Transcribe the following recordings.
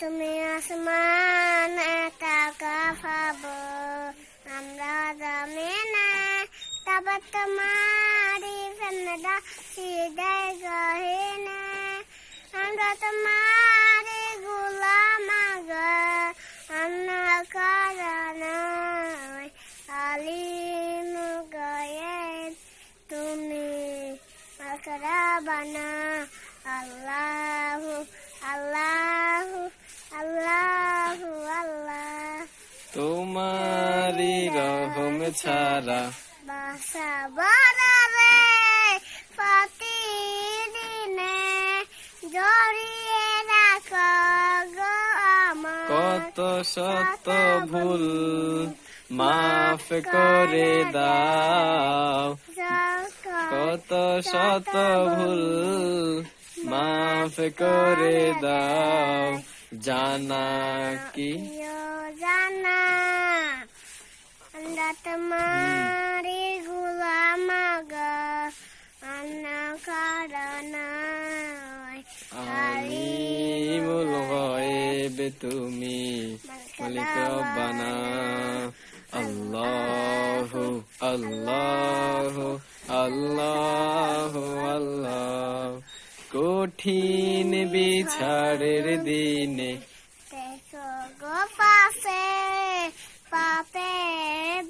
তুমি আসমান টাকা পাবো আমরা জানি না তবে তোমারি ফেনদা হৃদয় গহিনে আমরা তোমারি গোলাম আমরা কারণ আলিম গায়েব তুমি মাকরাবানা আল্লাহু আল্লাহু আল্লাহু আল্লাহ তোমারি রহম ছাড়া বাসা বড়রে প্রতিদিনে জড়িয়ে রাখো গো আমার কত শত ভুল মাফ করে দাও কত শত ভুল মাফ করে দাও জানা কি জানা আমরা তোমারি গোলাম গো আন্না কারণ আলিমুল গায়ব তুমি মালিক রব্বানা আল্লাহু আল্লাহু আল্লাহু আল্লাহ কঠিন বিচারের দিনে দেখো গো পাশে পাপে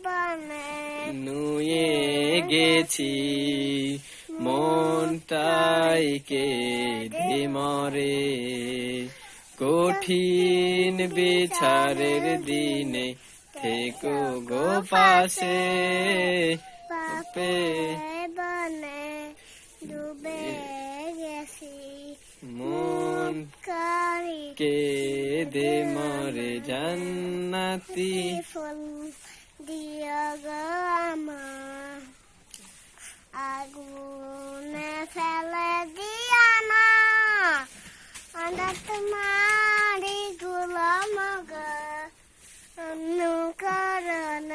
বনে নুয়ে গেছি মনটাই কেঁদে মরে কঠিন বিচারের দিনে থেকো গো পাশে পাপে বনে ডুবে গেছি মন করি কেঁদে মরে জান্নাতি ফুল দিও গো আমার আগুনে ফেলে দিও না আমরা তোমারি গোলাম গো অন্য কারণ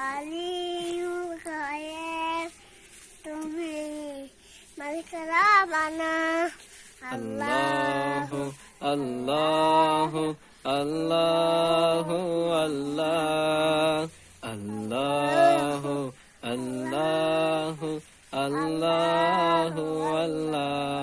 আলিম গায়েব তুমি মালিক রব্বানা আল্লাহু আল্লাহু আল্লাহু আল্লাহ আল্লাহু আল্লাহু আল্লাহু আল্লাহ